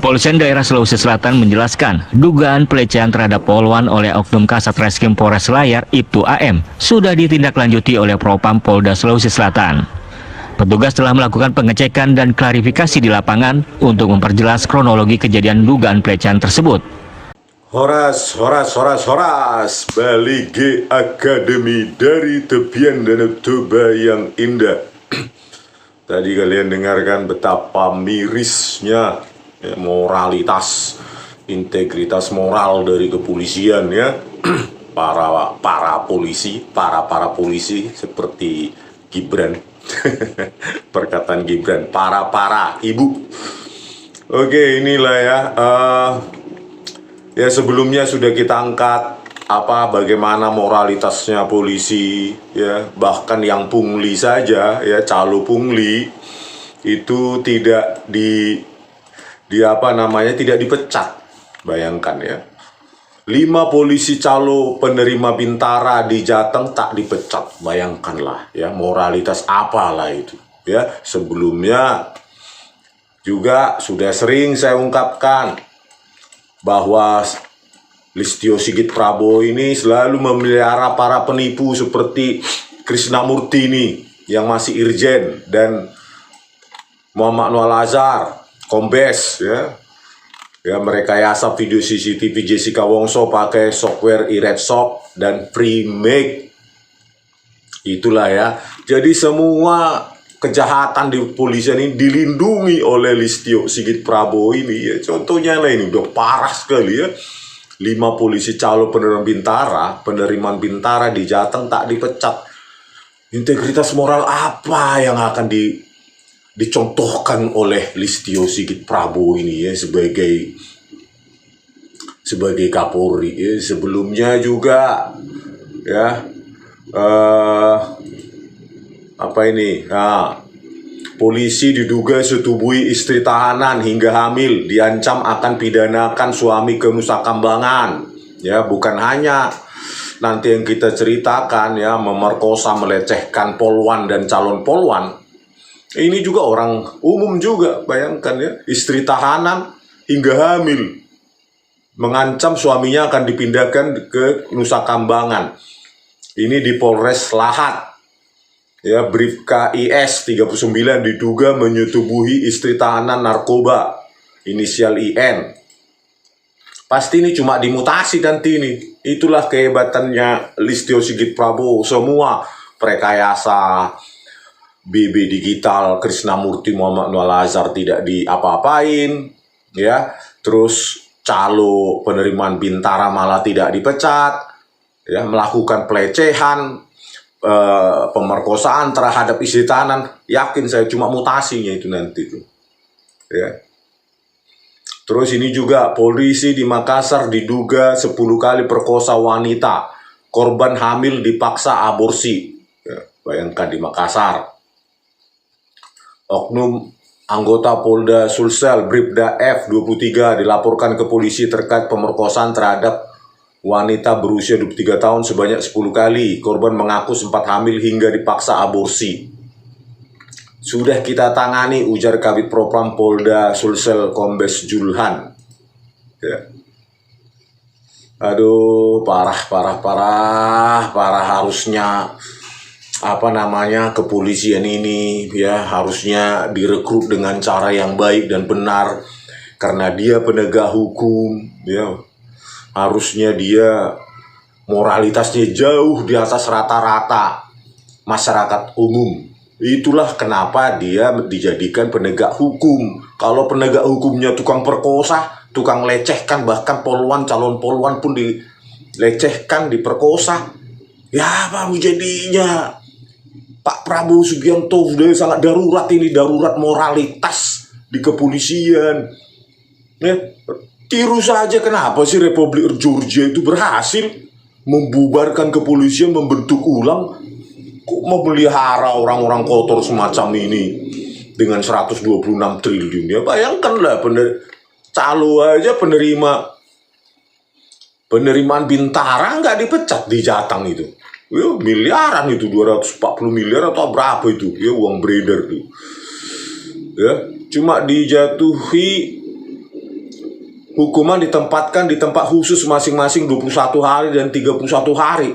Kepolisian daerah Sulawesi Selatan menjelaskan dugaan pelecehan terhadap Polwan oleh Oknum Kasat Reskrim Polres Selayar Ibtu AM sudah ditindaklanjuti oleh Propam Polda Sulawesi Selatan. Petugas telah melakukan pengecekan dan klarifikasi di lapangan untuk memperjelas kronologi kejadian dugaan pelecehan tersebut. Horas, Bali G Academy dari tepian Danau Toba yang indah. Tadi kalian dengarkan betapa mirisnya moralitas, integritas moral dari kepolisian ya. para polisi seperti Gibran. Perkataan Gibran, para ibu. Oke, inilah ya. Ya sebelumnya sudah kita angkat bagaimana moralitasnya polisi ya, bahkan yang pungli saja ya, calo pungli itu tidak tidak dipecat. Bayangkan ya, 5 polisi calo penerima Bintara di Jateng tak dipecat. Bayangkanlah ya, moralitas apalah itu ya. Sebelumnya juga sudah sering saya ungkapkan bahwa Listio Sigit Prabowo ini selalu memelihara para penipu seperti Krisnamurti ini yang masih irjen, dan Muhammad Noel Azhar, Kombes ya. Ya, mereka rekayasa video CCTV Jessica Wongso pakai software iRedShop dan Freemake. Itulah ya. Jadi semua kejahatan di kepolisian ini dilindungi oleh Listio Sigit Prabowo ini ya. Contohnya lah, ini udah parah sekali ya. 5 polisi calo penerimaan Bintara di Jateng tak dipecat. Integritas moral apa yang akan dicontohkan oleh Listio Sigit Prabowo ini ya, sebagai Kapolri ya. Sebelumnya juga ya polisi diduga setubuhi istri tahanan hingga hamil, diancam akan pidanakan suami ke Nusa Kambangan. Ya, bukan hanya nanti yang kita ceritakan ya, memerkosa, melecehkan polwan dan calon polwan. Ini juga orang umum juga, bayangkan ya, istri tahanan hingga hamil, mengancam suaminya akan dipindahkan ke Nusa Kambangan. Ini di Polres Lahat. Ya, Bribka IS 39 diduga menyetubuhi istri tahanan narkoba, inisial IN. Pasti ini cuma dimutasi nanti ini. Itulah kehebatannya Listio Sigit Prabowo. Semua prekayasa BB Digital, Krisnamurti, Muhammad Noel Azhar tidak diapa-apain, ya. Terus calo penerimaan Bintara malah tidak dipecat, ya, melakukan pelecehan, pemerkosaan terhadap istri tahanan. Yakin saya cuma mutasinya itu nanti tuh, ya. Terus ini juga polisi di Makassar diduga 10 kali perkosa wanita, korban hamil dipaksa aborsi. Ya, bayangkan di Makassar. Oknum anggota Polda Sulsel Bribda F 23 dilaporkan ke polisi terkait pemerkosaan terhadap wanita berusia 23 tahun sebanyak 10 kali. Korban mengaku sempat hamil hingga dipaksa aborsi. Sudah kita tangani, ujar Kabid Propam Polda Sulsel Kombes Julhan. Ya. Aduh, parah. Harusnya kepolisian ini ya harusnya direkrut dengan cara yang baik dan benar, karena dia penegak hukum ya. Harusnya dia moralitasnya jauh di atas rata-rata masyarakat umum. Itulah kenapa dia dijadikan penegak hukum. Kalau penegak hukumnya tukang perkosa, tukang lecehkan, bahkan polwan, calon polwan pun dilecehkan, diperkosa, ya apa jadinya? Pak Prabowo Subianto sudah sangat darurat ini, darurat moralitas di kepolisian. Ya, tiru saja kenapa sih Republik Georgia itu berhasil membubarkan kepolisian, membentuk ulang. Kok memelihara orang-orang kotor semacam ini dengan 126 triliun ya? Bayangkanlah, calo aja penerimaan Bintara nggak dipecat di Jateng itu. Ya, miliaran itu, 240 miliar atau berapa itu ya, uang beredar tuh ya, cuma dijatuhi hukuman ditempatkan di tempat khusus masing-masing 21 hari dan 31 hari.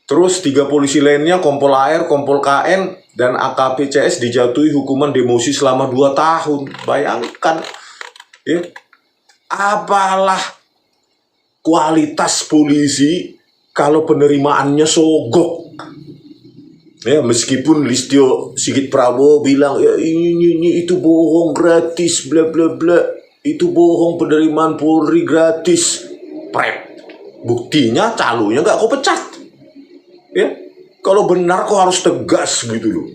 Terus 3 polisi lainnya, Kompol AR, Kompol KN, dan AKP CS dijatuhi hukuman demosi selama 2 tahun. Bayangkan, ya, apalah kualitas polisi kalau penerimaannya sogok. Ya, meskipun Listio Sigit Prabowo bilang ya ini itu bohong, gratis, bla bla bla. Itu bohong, penerimaan Polri gratis. Prep. Buktinya calonnya nggak kau pecat. Ya, kalau benar kau harus tegas gitu loh.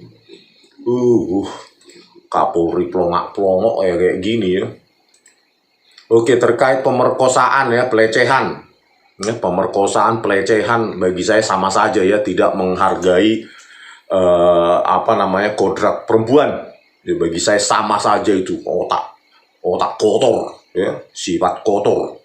Kapolri pelongak-pelongok ya kayak gini ya. Oke, terkait pemerkosaan ya, pelecehan. Ya, pemerkosaan, pelecehan bagi saya sama saja ya, tidak menghargai kodrat perempuan. Ya, bagi saya sama saja itu, otak kotor ya, sifat kotor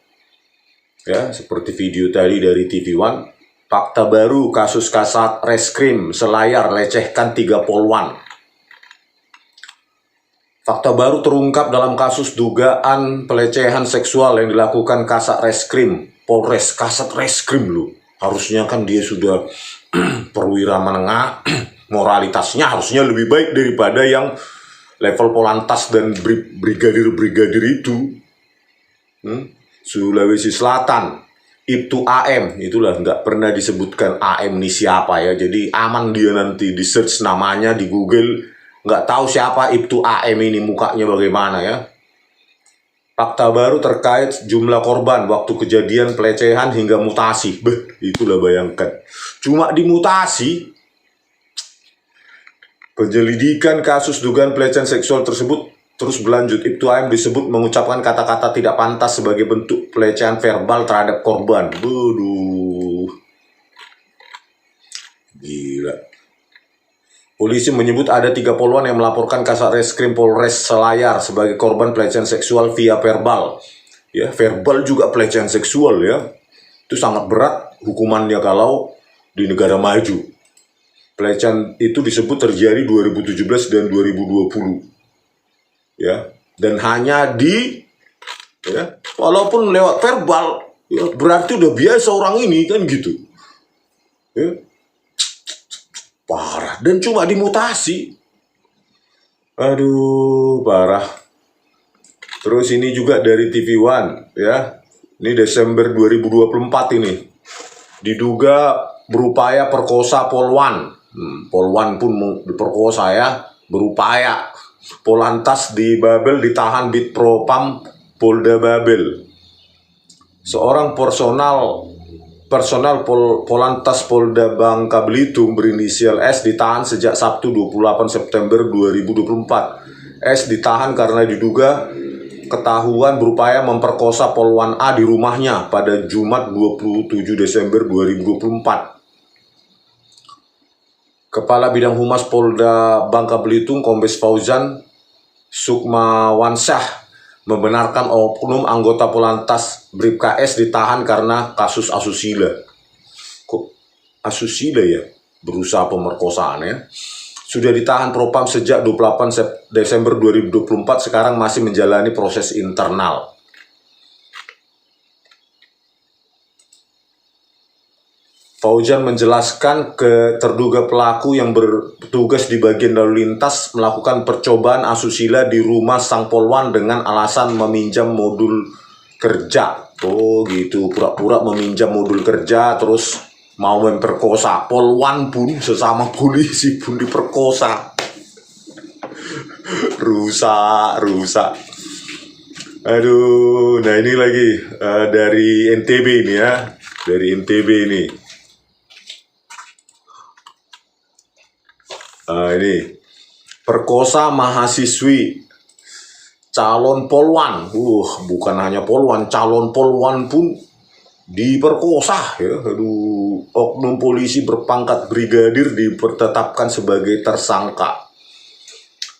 ya, seperti video tadi dari TV One. Fakta baru kasus Kasat Reskrim Selayar lecehkan 3 polwan. Fakta baru terungkap dalam kasus dugaan pelecehan seksual yang dilakukan Kasat Reskrim Polres. Kasat Reskrim loh, harusnya kan dia sudah perwira menengah, moralitasnya harusnya lebih baik daripada yang level Polantas dan brigadir-brigadir itu. Sulawesi Selatan, Ibtu AM, itulah nggak pernah disebutkan AM ini siapa ya. Jadi aman dia nanti di search namanya di Google, nggak tahu siapa Ibtu AM ini, mukanya bagaimana ya. Fakta baru terkait jumlah korban waktu kejadian pelecehan hingga mutasi. Itulah bayangkan. Cuma dimutasi. Penyelidikan kasus dugaan pelecehan seksual tersebut terus berlanjut. Ibtu AM disebut mengucapkan kata-kata tidak pantas sebagai bentuk pelecehan verbal terhadap korban. Gila. Polisi menyebut ada 3 polwan yang melaporkan Kasat Reskrim Polres Selayar sebagai korban pelecehan seksual via verbal. Ya, verbal juga pelecehan seksual ya. Itu sangat berat hukumannya kalau di negara maju. Pelecehan itu disebut terjadi 2017 dan 2020. Ya, dan hanya ya, walaupun lewat verbal, ya, berarti udah biasa orang ini kan gitu. Ya. Parah, dan cuma dimutasi. Aduh, parah. Terus ini juga dari TV One ya. Ini Desember 2024 ini. Diduga berupaya perkosa polwan. Polwan pun diperkosa ya, berupaya. Polantas di Babel ditahan Bit Propam Polda Babel. Seorang personal Polantas Polda Bangka Belitung berinisial S ditahan sejak Sabtu 28 September 2024. S ditahan karena diduga ketahuan berupaya memperkosa Polwan A di rumahnya pada Jumat 27 Desember 2024. Kepala Bidang Humas Polda Bangka Belitung, Kombes Fauzan Sukmawansyah, membenarkan oknum anggota Polantas Bribka S ditahan karena kasus asusila. Kok asusila ya? Berusaha pemerkosaan ya. Sudah ditahan Propam sejak 28 Desember 2024, sekarang masih menjalani proses internal. Fauzan menjelaskan terduga pelaku yang bertugas di bagian lalu lintas melakukan percobaan asusila di rumah sang polwan dengan alasan meminjam modul kerja. Oh gitu, pura-pura meminjam modul kerja terus mau memperkosa. Polwan pun sesama polisi pun diperkosa. Rusak. Aduh, nah ini lagi dari NTB ini ya. Dari NTB ini. Ini perkosa mahasiswi calon polwan. Bukan hanya polwan, calon polwan pun diperkosa ya. Aduh, oknum polisi berpangkat brigadir dipertetapkan sebagai tersangka.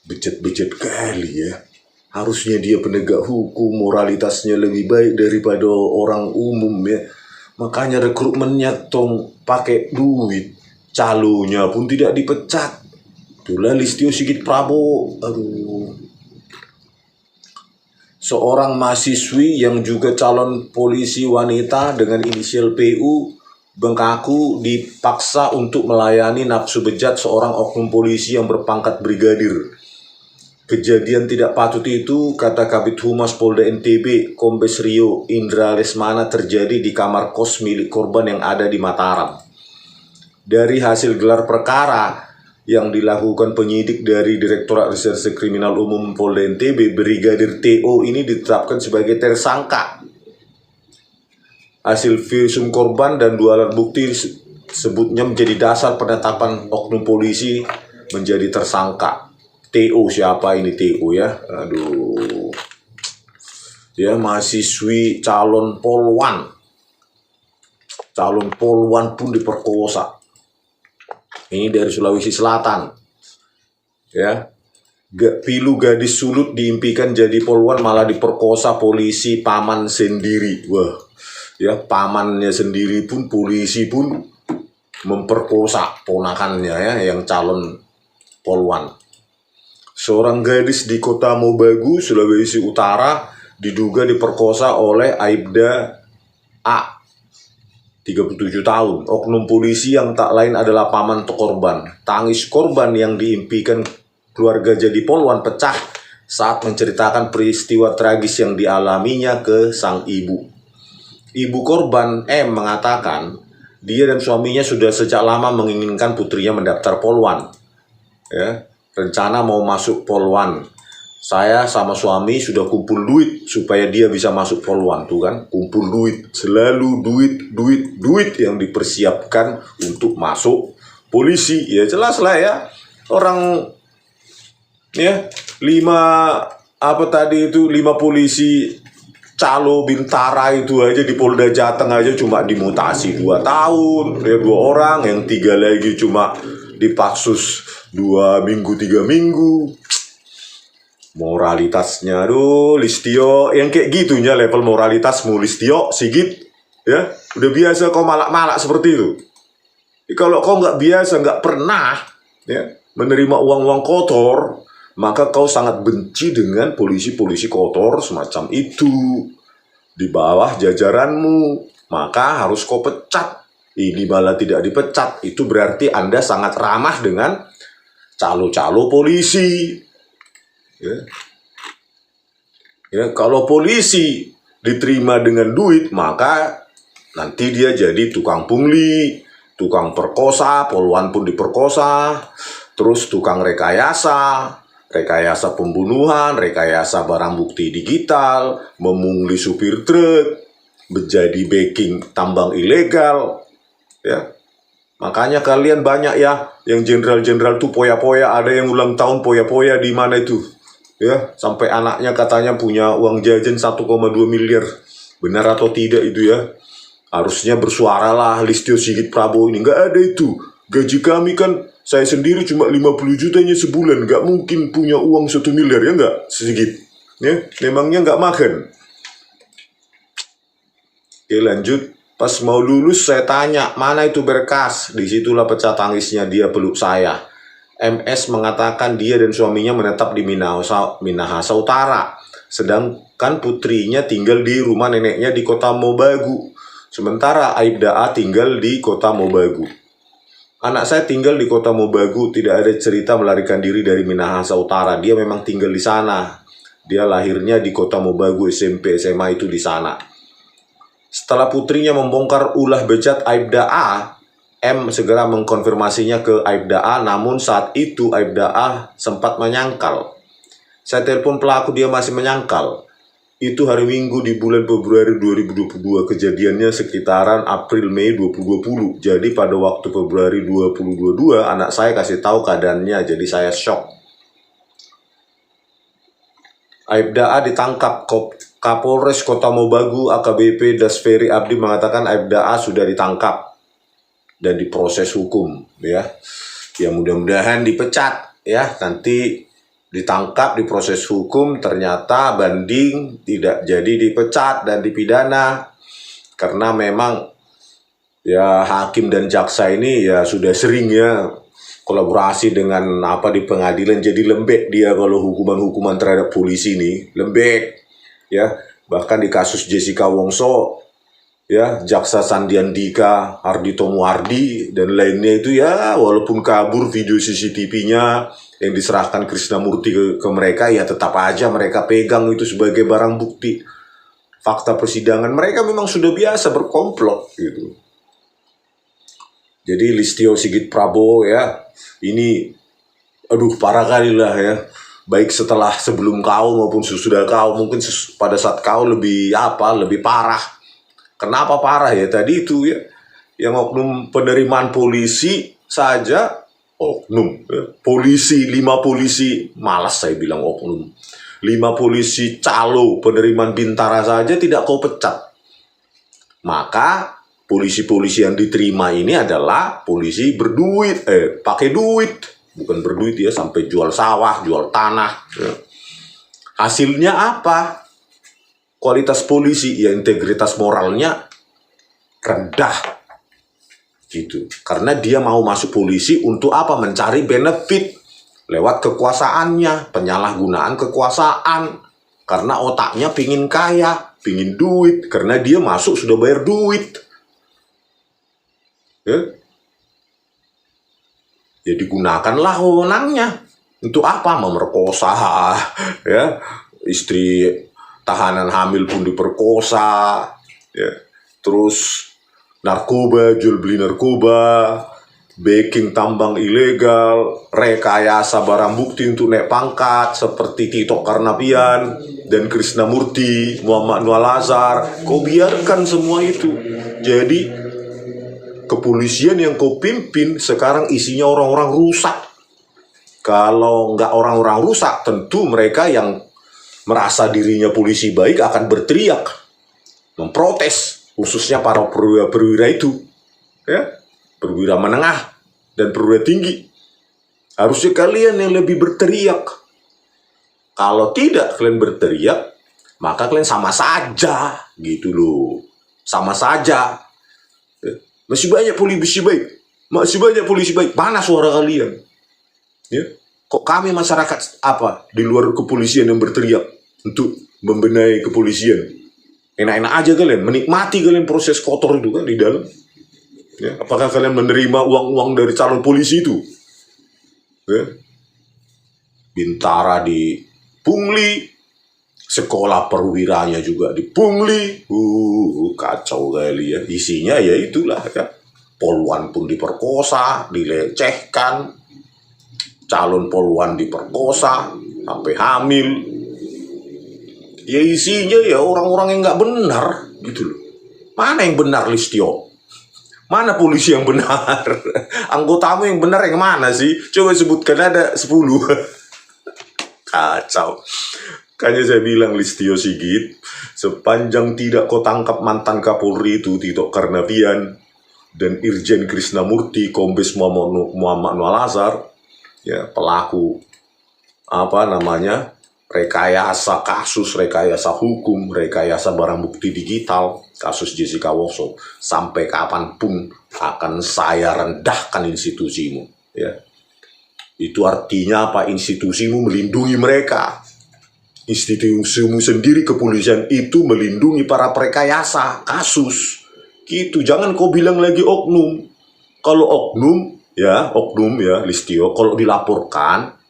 Becet kali ya. Harusnya dia penegak hukum, moralitasnya lebih baik daripada orang umum ya. Makanya rekrutmennya pakai duit. Calonnya pun tidak dipecat. Itulah Listio Sigit Prabowo. Aduh. seorang mahasiswi yang juga calon polisi wanita dengan inisial PU mengaku dipaksa untuk melayani nafsu bejat seorang oknum polisi yang berpangkat brigadir. Kejadian tidak patut itu, kata Kabid Humas Polda NTB, Kombes Rio Indra Lesmana, terjadi di kamar kos milik korban yang ada di Mataram. Dari hasil gelar perkara yang dilakukan penyidik dari Direktorat Reserse Kriminal Umum Polda NTB, Brigadir TO ini ditetapkan sebagai tersangka. Hasil visum korban dan 2 alat bukti sebutnya menjadi dasar penetapan oknum polisi menjadi tersangka. TO, siapa ini TO ya? Aduh. Ya, mahasiswi calon polwan. Calon polwan pun diperkosa. Ini dari Sulawesi Selatan. Ya. Pilu gadis sulut diimpikan jadi polwan malah diperkosa polisi paman sendiri. Wah. Ya, pamannya sendiri pun, polisi pun memperkosa ponakannya ya, yang calon polwan. Seorang gadis di Kota Mobagu, Sulawesi Utara, diduga diperkosa oleh Aibda A, 37 tahun. Oknum polisi yang tak lain adalah paman korban. Tangis korban yang diimpikan keluarga jadi polwan pecah saat menceritakan peristiwa tragis yang dialaminya ke sang ibu. Ibu korban M mengatakan dia dan suaminya sudah sejak lama menginginkan putrinya mendaftar polwan. Ya, rencana mau masuk polwan. Saya sama suami sudah kumpul duit supaya dia bisa masuk polwan, tuh kan, kumpul duit, selalu duit yang dipersiapkan untuk masuk polisi. Ya jelas lah ya, orang ya 5 polisi calo Bintara itu aja di Polda Jateng aja cuma dimutasi 2 tahun, ya 2 orang, yang 3 lagi cuma dipaksus 2 minggu 3 minggu. Moralitasnya, aduh, Listio, yang kayak gitunya level moralitasmu, Listio, Sigit, ya, udah biasa kau malak-malak seperti itu. Kalau kau nggak biasa, nggak pernah, ya, menerima uang-uang kotor, maka kau sangat benci dengan polisi-polisi kotor semacam itu di bawah jajaranmu, maka harus kau pecat. Ini malah tidak dipecat, itu berarti Anda sangat ramah dengan calo-calo polisi. Ya, kalau polisi diterima dengan duit, maka nanti dia jadi tukang pungli, tukang perkosa, polwan pun diperkosa, terus tukang rekayasa pembunuhan, rekayasa barang bukti digital, memungli supir truk, menjadi backing tambang ilegal, ya. Makanya kalian banyak ya, yang jenderal-jenderal tuh poya-poya, ada yang ulang tahun poya-poya di mana itu. Ya, sampai anaknya katanya punya uang jajan 1,2 miliar. Benar atau tidak itu ya? Harusnya bersuaralah Listio Sigit Prabowo ini. Nggak ada itu. Gaji kami kan, saya sendiri cuma 50 jutanya sebulan. Nggak mungkin punya uang 1 miliar, ya nggak, Sigit? Ya, memangnya nggak makan? Oke, lanjut. Pas mau lulus saya tanya, mana itu berkas? Disitulah pecah tangisnya, dia peluk saya. MS mengatakan dia dan suaminya menetap di Minahasa Utara, sedangkan putrinya tinggal di rumah neneknya di Kota Mobagu. Sementara Aibda A tinggal di Kota Mobagu. Anak saya tinggal di Kota Mobagu, tidak ada cerita melarikan diri dari Minahasa Utara. Dia memang tinggal di sana. Dia lahirnya di Kota Mobagu, SMP, SMA itu di sana. Setelah putrinya membongkar ulah bejat Aibda A, M segera mengkonfirmasinya ke Aibda A, namun saat itu Aibda A sempat menyangkal. Saya telepon pelaku, dia masih menyangkal. Itu hari Minggu di bulan Februari 2022, kejadiannya sekitaran April-Mei 2020. Jadi pada waktu Februari 2022, anak saya kasih tahu keadaannya, jadi saya shock. Aibda A ditangkap. Kapolres Kota Mobagu AKBP Dasferi Abdi mengatakan Aibda A sudah ditangkap dan diproses hukum, ya. Ya mudah-mudahan dipecat, ya. Nanti ditangkap, diproses hukum, ternyata banding, tidak jadi dipecat dan dipidana. Karena memang ya hakim dan jaksa ini ya sudah sering ya kolaborasi dengan di pengadilan, jadi lembek dia kalau hukuman-hukuman terhadap polisi ini, lembek. ya. Bahkan di kasus Jessica Wongso, ya, Jaksa Sandiandika, Ardhito Muardi, dan lainnya itu ya, walaupun kabur video CCTV-nya yang diserahkan Krisnamurti ke mereka, ya tetap aja mereka pegang itu sebagai barang bukti. Fakta persidangan mereka memang sudah biasa berkomplot gitu. Jadi Listio Sigit Prabowo ya, ini aduh parah kali lah ya. Baik sebelum kau maupun sesudah kau, mungkin pada saat kau lebih parah. Kenapa parah ya? Tadi itu ya, yang oknum penerimaan polisi saja, oknum, ya. Polisi, 5 polisi, malas saya bilang oknum. 5 polisi calo penerimaan Bintara saja tidak kau pecat. Maka polisi-polisi yang diterima ini adalah polisi berduit, pakai duit. Bukan berduit ya, sampai jual sawah, jual tanah. Ya. Hasilnya apa? Kualitas polisi, ya integritas moralnya rendah. Gitu. Karena dia mau masuk polisi untuk apa? Mencari benefit lewat kekuasaannya, penyalahgunaan kekuasaan. Karena otaknya pingin kaya, pingin duit. Karena dia masuk sudah bayar duit. Ya. Ya digunakanlah wewenangnya. Untuk apa? Memerkosa, ya. Istri tahanan hamil pun diperkosa, ya. Terus narkoba, jual beli narkoba, backing tambang ilegal, rekayasa barang bukti untuk naik pangkat seperti Tito Karnavian dan Krisnamurti, Muhammad Anwar Al-Azhar. Kau biarkan semua itu. Jadi kepolisian yang kau pimpin sekarang isinya orang-orang rusak. Kalau nggak orang-orang rusak, tentu mereka yang merasa dirinya polisi baik akan berteriak, memprotes, khususnya para perwira itu, ya, perwira menengah dan perwira tinggi. Harusnya kalian yang lebih berteriak. Kalau tidak kalian berteriak, maka kalian sama saja, gitu loh, sama saja. Masih banyak polisi baik, masih banyak polisi baik. Mana suara kalian? Ya, kok kami masyarakat di luar kepolisian yang berteriak untuk membenahi kepolisian? Enak-enak aja kalian, menikmati kalian proses kotor itu kan di dalam. Ya, apakah kalian menerima uang-uang dari calon polisi itu? Ya. Bintara dipungli, sekolah perwiranya juga dipungli. Kacau kali ya. Isinya ya itulah ya. Poluan pun diperkosa, dilecehkan. Calon poluan diperkosa sampai hamil. Ya isinya ya orang-orang yang nggak benar gitu loh. Mana yang benar, Listio? Mana polisi yang benar? Anggotamu yang benar yang mana sih? Coba sebutkan, ada 10. Kacau. Kayaknya saya bilang, Listio Sigit, sepanjang tidak kau tangkap mantan Kapolri itu Tito Karnavian dan Irjen Krisnamurti, Kombes Muhammad Anwar Al-Azhar, ya, pelaku rekayasa kasus, rekayasa hukum, rekayasa barang bukti digital, kasus Jessica Wongso, sampai kapanpun akan saya rendahkan institusimu. Ya. Itu artinya apa? Institusimu melindungi mereka. Institusimu sendiri, kepolisian itu melindungi para perekayasa kasus. Gitu, jangan kau bilang lagi oknum. Kalau oknum ya, Listio, kalau dilaporkan,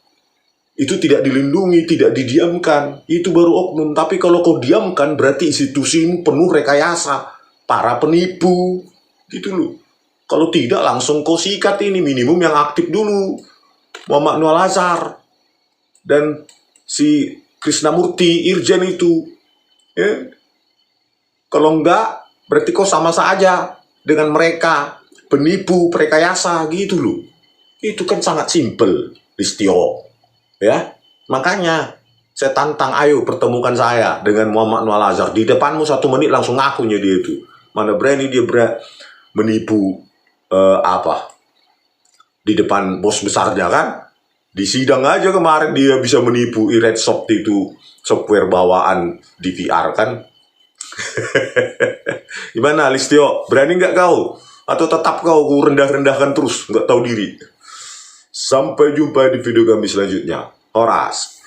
itu tidak dilindungi, tidak didiamkan. Itu baru oknum. Tapi kalau kau diamkan, berarti institusimu penuh rekayasa. Para penipu. Gitu loh. Kalau tidak, langsung kau sikat ini. Minimum yang aktif dulu. Muhammad Anwar Al-Azhar. Dan si Krisnamurti, Irjen itu. Ya. Kalau enggak, berarti kau sama saja dengan mereka. Penipu, perekayasa, gitu loh. Itu kan sangat simpel, Listio. Ya, makanya saya tantang, ayo pertemukan saya dengan Muhammad Anwar Al-Azhar. Di depanmu 1 menit langsung ngakunya dia itu. Mana berani dia menipu di depan bos besarnya kan? Di sidang aja kemarin dia bisa menipu Iredsoft itu, software bawaan DVR kan? Gimana, Listio? Berani nggak kau? Atau tetap kau rendah-rendahkan terus, nggak tahu diri? Sampai jumpa di video kami selanjutnya. Horas.